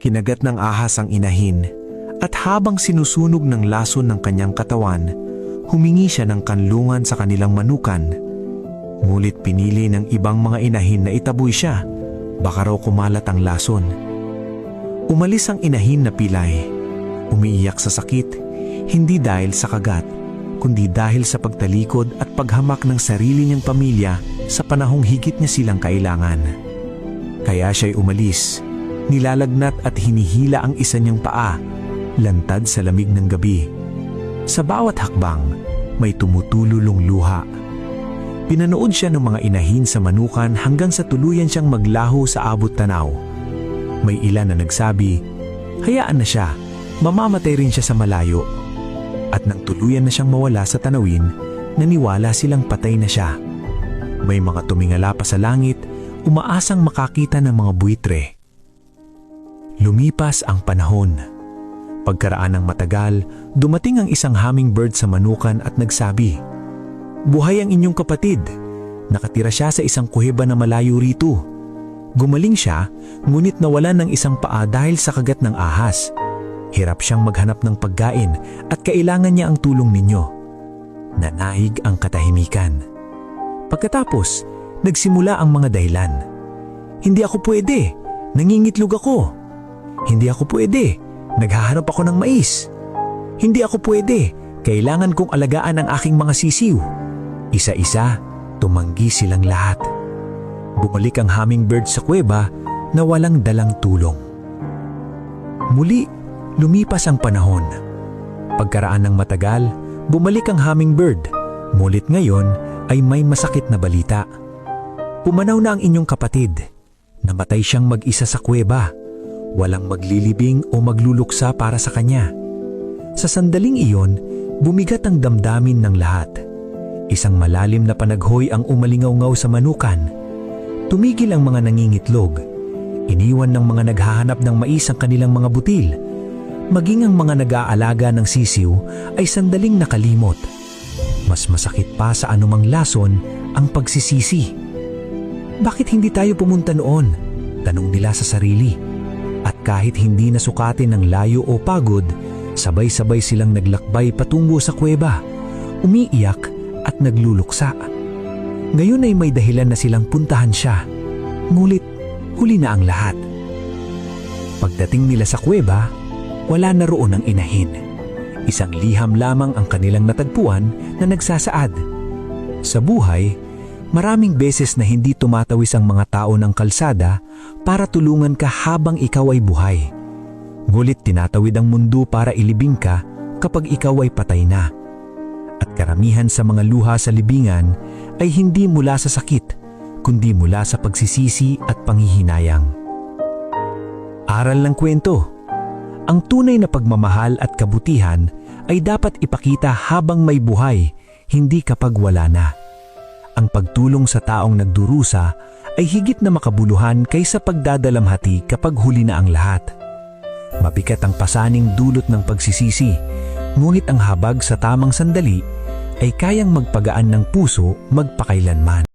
Kinagat ng ahas ang inahin at habang sinusunog ng lason ng kanyang katawan, humingi siya ng kanlungan sa kanilang manukan. Ngunit pinili ng ibang mga inahin na itaboy siya, baka raw kumalat ang lason. Umalis ang inahin na pilay, umiiyak sa sakit, hindi dahil sa kagat, kundi dahil sa pagtalikod at paghamak ng sarili niyang pamilya sa panahong higit niya silang kailangan. Kaya siya'y umalis, nilalagnat at hinihila ang isa niyang paa, lantad sa lamig ng gabi. Sa bawat hakbang, may tumutululong luha. Pinanood siya ng mga inahin sa manukan hanggang sa tuluyan siyang maglaho sa abot tanaw. May ilan na nagsabi, hayaan na siya, mamamatay rin siya sa malayo. At nang tuluyan na siyang mawala sa tanawin, naniwala silang patay na siya. May mga tumingala pa sa langit, umaasang makakita ng mga buitre. Lumipas ang panahon. Pagkaraan ng matagal, dumating ang isang hummingbird sa manukan at nagsabi, buhay ang inyong kapatid. Nakatira siya sa isang kuheba na malayo rito. Gumaling siya, ngunit nawalan ng isang paa dahil sa kagat ng ahas. Hirap siyang maghanap ng pagkain at kailangan niya ang tulong ninyo. Nanahig ang katahimikan. Pagkatapos, nagsimula ang mga dahilan. Hindi ako pwede, nangingitlog ako. Hindi ako pwede, naghahanap ako ng mais. Hindi ako pwede, kailangan kong alagaan ang aking mga sisiw. Isa-isa, tumanggi silang lahat. Bumalik ang hummingbird sa kuweba na walang dalang tulong. Muli, lumipas ang panahon. Pagkaraan ng matagal, bumalik ang hummingbird. Ngunit ngayon ay may masakit na balita. Pumanaw na ang inyong kapatid. Namatay siyang mag-isa sa kuweba. Walang maglilibing o magluluksa para sa kanya. Sa sandaling iyon, bumigat ang damdamin ng lahat. Isang malalim na panaghoy ang umalingaw-ngaw sa manukan. Tumigil ang mga nangingitlog. Iniwan ng mga naghahanap ng mais ang kanilang mga butil. Maging ang mga nag-aalaga ng sisiw ay sandaling nakalimot. Mas masakit pa sa anumang lason ang pagsisisi. Bakit hindi tayo pumunta noon? Tanong nila sa sarili. At kahit hindi nasukatin ng layo o pagod, sabay-sabay silang naglakbay patungo sa kuweba, umiiyak at nagluluksa. Ngayon ay may dahilan na silang puntahan siya, ngunit huli na ang lahat. Pagdating nila sa kuweba, wala na roon ang inahin. Isang liham lamang ang kanilang natagpuan na nagsasaad. Sa buhay, maraming beses na hindi tumatawis ang mga tao ng kalsada para tulungan ka habang ikaw ay buhay. Ngunit tinatawid ang mundo para ilibing ka kapag ikaw ay patay na. At karamihan sa mga luha sa libingan ay hindi mula sa sakit, kundi mula sa pagsisisi at panghihinayang. Aral ng kwento. Ang tunay na pagmamahal at kabutihan ay dapat ipakita habang may buhay, hindi kapag wala na. Ang pagtulong sa taong nagdurusa ay higit na makabuluhan kaysa pagdadalamhati kapag huli na ang lahat. Mabigat ang pasaning dulot ng pagsisisi, ngunit ang habag sa tamang sandali ay kayang magpagaan ng puso magpakailanman.